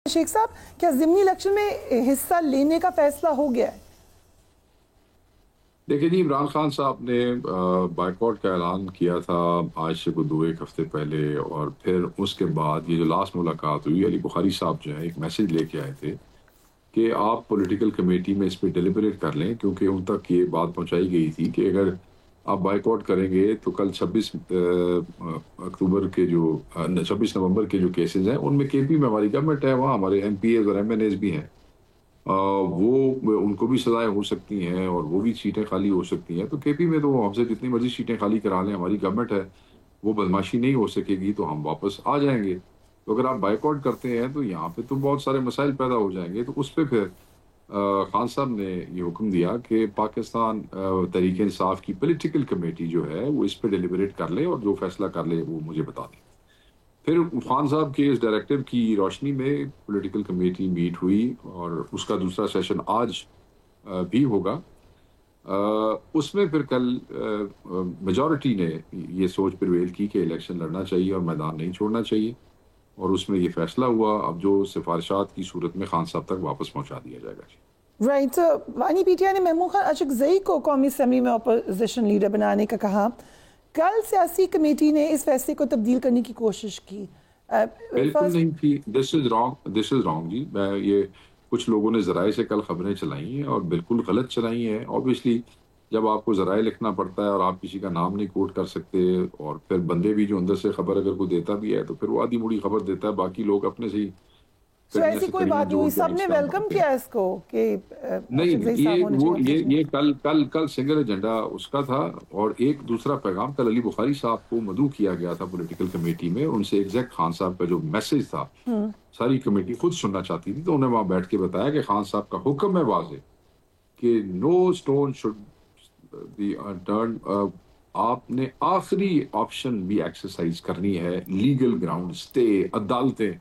शेख साहब, क्या ज़िमनी इलेक्शन में हिस्सा लेने का फैसला हो गया है? देखिए जी, इमरान खान साहब ने बायकॉट का ऐलान किया था आज से कोई 2-1 हफ्ते पहले, और फिर उसके बाद ये जो लास्ट मुलाकात हुई, अली बुखारी साहब जो है एक मैसेज लेके आए थे कि आप पॉलिटिकल कमेटी में इस पे डिलिबरेट कर लें, क्योंकि उन तक ये बात पहुंचाई गई थी कि अगर आप बायकॉट करेंगे तो कल 26 अक्टूबर के जो 26 नवंबर के जो केसेस हैं उनमें केपी में हमारी गवर्नमेंट है, वहाँ हमारे एमपीएज और एमएनएज भी हैं। वो उनको भी सजाएं हो सकती हैं और वो भी सीटें खाली हो सकती हैं। तो केपी में तो हमसे जितनी मर्जी सीटें खाली करा लें, हमारी गवर्नमेंट है, वो बदमाशी नहीं हो सकेगी, तो हम वापस आ जाएंगे। तो अगर आप बायकॉट करते हैं तो यहाँ पे तो बहुत सारे मसाइल पैदा हो जाएंगे। तो उस पे फिर खान साहब ने ये हुक्म दिया कि पाकिस्तान तहरीक इंसाफ की पॉलिटिकल कमेटी जो है वो इस पे डिलिबरेट कर ले और जो फैसला कर ले वो मुझे बता दें। फिर खान साहब के इस डायरेक्टिव की रोशनी में पॉलिटिकल कमेटी मीट हुई और उसका दूसरा सेशन आज भी होगा। उसमें फिर कल मेजॉरिटी ने ये सोच प्रिवेल की कि इलेक्शन लड़ना चाहिए और मैदान नहीं छोड़ना चाहिए, और उसमें ये फैसला हुआ। अब जो सिफारिशात की सूरत में खान साहब तक वापस पहुंचा दिया जाएगा। राइट, वानी पीटीआई ने महमूद खान अशरकज़ई को कौमी असम्बली में अपोजिशन लीडर बनाने का कहा। कल सियासी कमेटी ने इस फैसले को तब्दील करने की कोशिश की। बिल्कुल नहीं की। दिस इज रॉन्ग जी। मैं ये कुछ लोगों ने ज़राए से कल खबरें चलाई हैं और बिल्कुल गलत चलाई हैं। ऑब्वियसली जब आपको ज़राए लिखना पड़ता है और आप किसी का नाम नहीं कोट कर सकते, और फिर बंदे भी जो अंदर से खबर अगर कोई देता भी है तो फिर वो आधी मुड़ी खबर देता है, बाकी लोग अपने से ही तो कड़ियाँ ऐसी से कोई कड़ियाँ बात नहीं हुई, जोड़ के सबने इंतज़ाम वेलकम करते किया हैं। इसको कि नहीं, अशरकज़ई ये साहब होने वो चाहिए ये अपोजिशन ये में। कल कल कल सिंगल एजेंडा उसका था। और एक दूसरा पैगाम कल अली बुखारी साहब को मदऊ किया गया था पॉलिटिकल कमेटी में। उनसे एग्जैक्ट खान साहब का जो मैसेज था सारी कमेटी खुद सुनना चाहती थी, तो उन्हें वहां बैठ के बताया कि खान साहब का हुक्म है वाज़ेह कि no stone should be turn. आपने आखिरी ऑप्शन भी एक्सरसाइज करनी है, लीगल ग्राउंड, स्टे, अदालतें,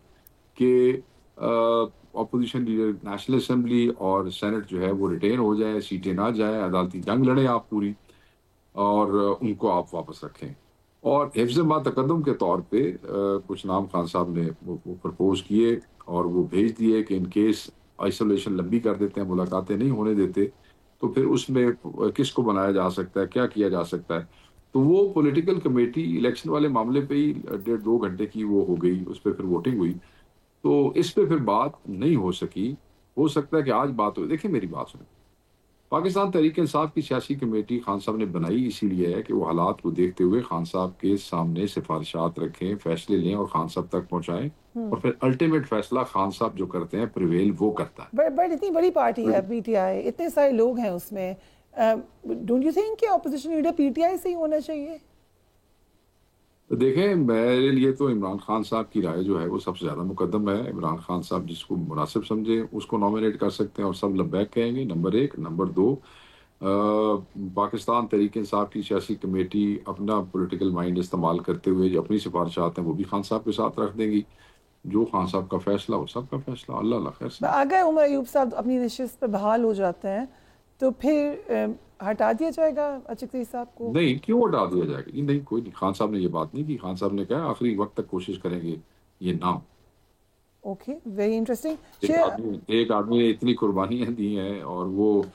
कि ऑपोजिशन लीडर नेशनल असेंबली और सेनेट जो है वो रिटेन हो जाए, सीटें ना जाए, अदालती जंग लड़ें आप पूरी, और उनको आप वापस रखें। और हिफ्ज़ मा तकद्दुम के तौर पे कुछ नाम खान साहब ने वो प्रपोज किए और वो भेज दिए कि इन केस आइसोलेशन लंबी कर देते हैं, मुलाकातें नहीं होने देते, तो फिर उसमें किसको बनाया जा सकता है, क्या किया जा सकता है। तो वो पॉलिटिकल कमेटी इलेक्शन वाले मामले पे ही 1.5-2 घंटे की वो हो गई, उस पर फिर वोटिंग हुई। तो इस पे फिर बात नहीं हो सकी। हो सकता है कि आज बात हो। देखिए मेरी बात सुनो, पाकिस्तान तहरीक इंसाफ की सियासी कमेटी खान साहब ने बनाई इसीलिए है कि वो हालात को देखते हुए खान साहब के सामने सिफारिशात रखें, फैसले लें और खान साहब तक पहुंचाएं, और फिर अल्टीमेट फैसला खान साहब जो करते हैं प्रिवेल वो करता बट इतनी बड़ी पार्टी है है। पीटीआई, इतने सारे लोग हैं उसमें। डोंट यू थिंक कि अपोजिशन लीडर पीटीआई से ही होना चाहिए? तो देखें, मेरे लिए तो इमरान खान साहब की राय जो है वो सबसे ज़्यादा मुकद्दम है। इमरान खान साहब जिसको मुनासिब समझे उसको नॉमिनेट कर सकते हैं और सब लब्बैक कहेंगे, नंबर एक। नंबर दो, पाकिस्तान तहरीक इंसाफ की सियासी कमेटी अपना पॉलिटिकल माइंड इस्तेमाल करते हुए जो अपनी सिफारिशात हैं वो भी खान साहब के साथ रख देंगी। जो खान साहब का फैसला हो, सबका फैसला, अल्लाह अल्लाह खैर से। अगर उमर अयूब साहब अपनी नशिस्त पर बहाल हो जाते हैं तो फिर हटा दिया जाएगा अशरकज़ई साहब को? नहीं, क्यों हटा दिया जाएगा? ये नहीं, कोई नहीं। खान साहब ने ये बात नहीं की। खान साहब ने कहा आखिरी वक्त तक कोशिश करेंगे ये नाम। Okay, very interesting. एक आदमी ने इतनी कुर्बानियां दी हैं और वो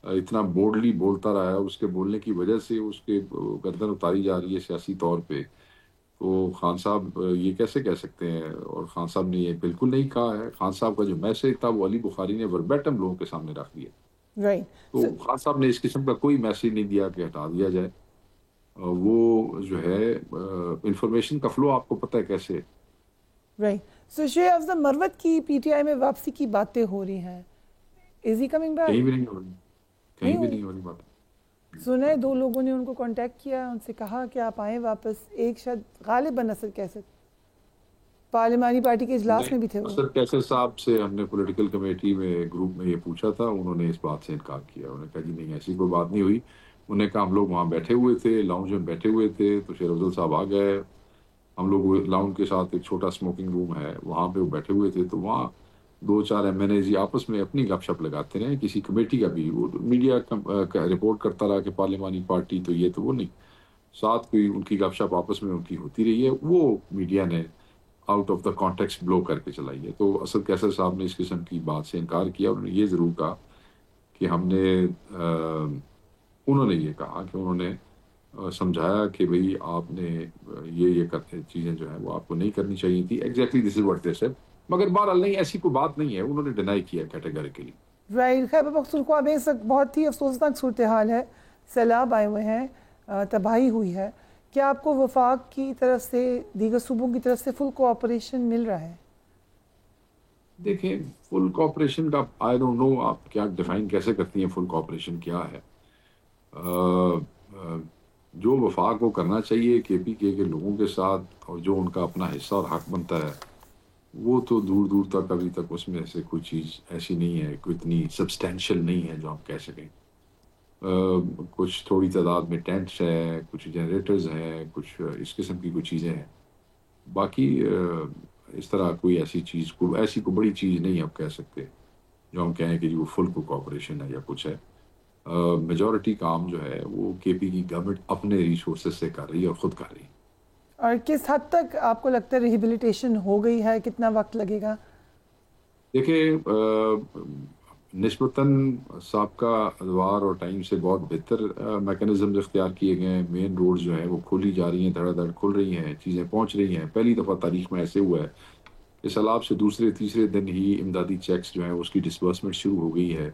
इतना बोल्डली बोलता रहा है, उसके बोलने की वजह से उसके गर्दन उतारी जा रही है सियासी तौर पे। तो खान साहब ये कैसे कह सकते हैं? और खान साहब ने ये बिल्कुल नहीं कहा है। खान साहब का जो मैसेज था वो अली बुखारी ने वर्बेटम लोगों के सामने रख दिया। राइट। तो खान साहब ने इस किस्म का कोई मैसेज नहीं दिया कि हटा दिया जाए। वो जो है इंफॉर्मेशन का फ्लो आपको पता है कैसे है। राइट, सो शेख अफजल मरवत की पीटीआई में वापसी की बातें हो रही हैं। Is he coming back? कहीं भी नहीं हो रही, नहीं कहीं भी हुई? नहीं हो रही बात। सुना है 2 लोगों ने उनको कांटेक्ट किया, उनसे कहा कि आप आएँ वापस। एक शायद गालिबन असद कैसे पार्लिमानी पार्टी के इजलास नहीं, में भी थे वो। असद कैसर साहब से हमने पॉलिटिकल कमेटी में ग्रुप में ये पूछा था, उन्होंने इस बात से इनकार किया। उन्होंने कहा जी नहीं, ऐसी कोई बात नहीं हुई। उन्होंने कहा हम लोग वहाँ बैठे हुए थे, लाउंज में बैठे हुए थे, तो शेर अफजल साहब आ गए। हम लोग लाउंज के साथ एक छोटा स्मोकिंग रूम है, वहाँ पे वो बैठे हुए थे, तो वहाँ 2-4 एमएनए जी आपस में अपनी गपशप लगाते रहे। किसी कमेटी का भी वो मीडिया का रिपोर्ट करता रहा कि पार्लिमानी पार्टी तो ये तो वो नहीं। साथ कोई उनकी गपशप आपस में उनकी होती रही है। वो मीडिया ने آؤٹ آف دا کانٹیکسٹ بلو کر کے چلائی ہے. تو اسد کیسر صاحب نے اس قسم کی بات سے انکار کیا. انہوں نے یہ ضرور کہا کہ انہوں نے یہ کہا کہ انہوں نے سمجھایا کہ بھئی آپ نے یہ کرتے چیزیں جو ہیں وہ آپ کو نہیں کرنی چاہیے تھی. Exactly this is what they said. مگر بہرحال نہیں، ایسی کوئی بات نہیں ہے. انہوں نے ڈینائی کیا کیٹیگریکلی. رائٹ. خیبر پختونخوا میں اس وقت بہت ہی افسوسناک صورتحال ہے. سیلاب آئے ہوئے ہیں، تباہی ہوئی ہے. کیا آپ کو وفاق کی طرف سے، دیگر صوبوں کی طرف سے فل کوآپریشن مل رہا ہے؟ دیکھیں، فل کوآپریشن کا آئی ڈونٹ نو آپ کیا ڈیفائن کیسے کرتی ہیں. فل کوآپریشن کیا ہے؟ جو وفاق کو کرنا چاہیے کے پی کے لوگوں کے ساتھ، اور جو ان کا اپنا حصہ اور حق بنتا ہے، وہ تو دور دور تک ابھی تک اس میں سے کوئی چیز ایسی نہیں ہے، کوئی اتنی سبسٹینشیل نہیں ہے جو ہم کہہ سکیں. کچھ تھوڑی تعداد میں ٹینٹس ہے، کچھ جنریٹرز ہیں، کچھ اس قسم کی کچھ چیزیں ہیں. باقی اس طرح کوئی ایسی کوئی بڑی چیز نہیں آپ کہہ سکتے جو ہم کہیں کہ وہ فل کوآپریشن ہے یا کچھ ہے. میجورٹی کام جو ہے وہ کے پی کی گورنمنٹ اپنے ریسورسز سے کر رہی ہے اور خود کر رہی ہے. اور کس حد تک آپ کو لگتا ہے ریہیبلیٹیشن ہو گئی ہے؟ کتنا وقت لگے گا؟ دیکھیں، نسبتاً سابقہ ادوار اور ٹائم سے بہت بہتر میکانزمز اختیار کیے گئے ہیں. مین روڈ جو ہیں وہ کھولی جا رہی ہیں، دھڑا دھڑ کھل رہی ہیں، چیزیں پہنچ رہی ہیں. پہلی دفعہ تاریخ میں ایسے ہوا ہے کہ سیلاب سے دوسرے تیسرے دن ہی امدادی چیکس جو ہیں اس کی ڈسبرسمنٹ شروع ہو گئی ہے.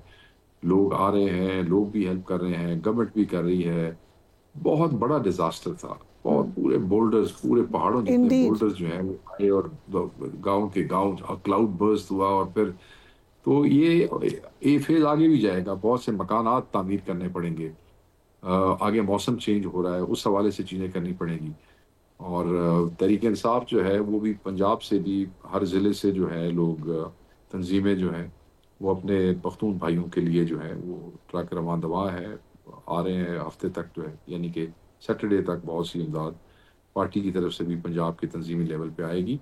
لوگ آ رہے ہیں، لوگ بھی ہیلپ کر رہے ہیں، گورنمنٹ بھی کر رہی ہے. بہت بڑا ڈیزاسٹر تھا. بہت پورے بولڈرز، پورے پہاڑوں جتنے Indeed. بولڈرز جو ہیں وہ آئے اور گاؤں کے گاؤں کلاؤڈ برسٹ ہوا. اور پھر تو یہ فیز آگے بھی جائے گا. بہت سے مکانات تعمیر کرنے پڑیں گے. آگے موسم چینج ہو رہا ہے، اس حوالے سے چیزیں کرنی پڑیں گی. اور تحریک انصاف جو ہے وہ بھی پنجاب سے بھی، ہر ضلع سے جو ہے لوگ، تنظیمیں جو ہیں وہ اپنے پختون بھائیوں کے لیے جو ہے وہ ٹرک رواں دوا ہے آ رہے ہیں. ہفتے تک جو ہے یعنی کہ سیٹرڈے تک بہت سی امداد پارٹی کی طرف سے بھی پنجاب کے تنظیمی لیول پہ آئے گی.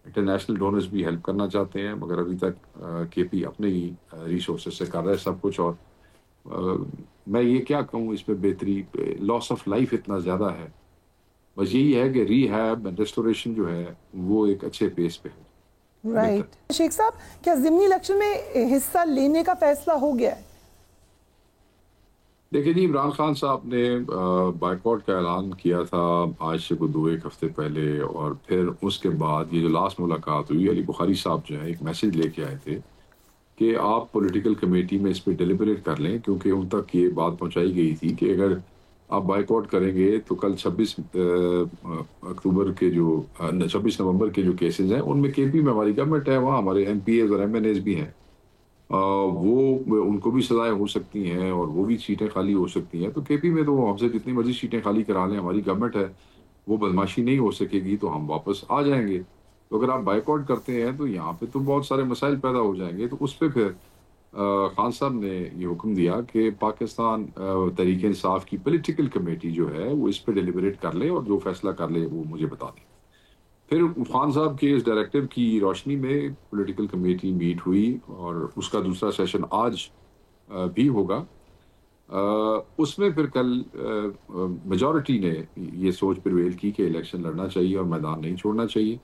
انٹرنیشنل ڈونرز بھی ہیلپ کرنا چاہتے ہیں، مگر ابھی تک کے پی اپنے ہی ریسورسز سے کر رہا ہے سب کچھ. اور میں یہ کیا کہوں اس پہ بہتری، لاس آف لائف اتنا زیادہ ہے. بس یہی ہے کہ ری ہیب اینڈ ریسٹوریشن جو ہے وہ ایک اچھے پیس پہ ہے. رائٹ. شیخ صاحب، کیا ضمنی الیکشن میں حصہ لینے کا فیصلہ ہو گیا ہے؟ دیکھیں جی، عمران خان صاحب نے بائیکاٹ کا اعلان کیا تھا آج سے کوئی 2-1 ہفتے پہلے. اور پھر اس کے بعد یہ جو لاسٹ ملاقات ہوئی، علی بخاری صاحب جو ہے ایک میسج لے کے آئے تھے کہ آپ پولیٹیکل کمیٹی میں اس پہ ڈیلیبریٹ کر لیں، کیونکہ ان تک یہ بات پہنچائی گئی تھی کہ اگر آپ بائیکاٹ کریں گے تو کل 26 نومبر کے جو کیسز ہیں ان میں کے پی میں ہماری گورنمنٹ ہے، وہاں ہمارے ایم پی ایز اور ایم این ایز بھی ہیں. وہ ان کو بھی سزائیں ہو سکتی ہیں اور وہ بھی سیٹیں خالی ہو سکتی ہیں. تو کے پی میں تو ہم سے جتنی مرضی سیٹیں خالی کرا لیں، ہماری گورنمنٹ ہے، وہ بدماشی نہیں ہو سکے گی تو ہم واپس آ جائیں گے. تو اگر آپ بائیک آؤٹ کرتے ہیں تو یہاں پہ تو بہت سارے مسائل پیدا ہو جائیں گے. تو اس پہ پھر خان صاحب نے یہ حکم دیا کہ پاکستان تحریک انصاف کی پولیٹیکل کمیٹی جو ہے وہ اس پہ ڈیلیبریٹ کر لے اور جو فیصلہ کر لے وہ مجھے بتا دیں. پھر خان صاحب کے اس ڈائریکٹو کی روشنی میں پولیٹیکل کمیٹی میٹ ہوئی اور اس کا دوسرا سیشن آج بھی ہوگا. اس میں پھر کل میجورٹی نے یہ سوچ پرویل کی کہ الیکشن لڑنا چاہیے اور میدان نہیں چھوڑنا چاہیے.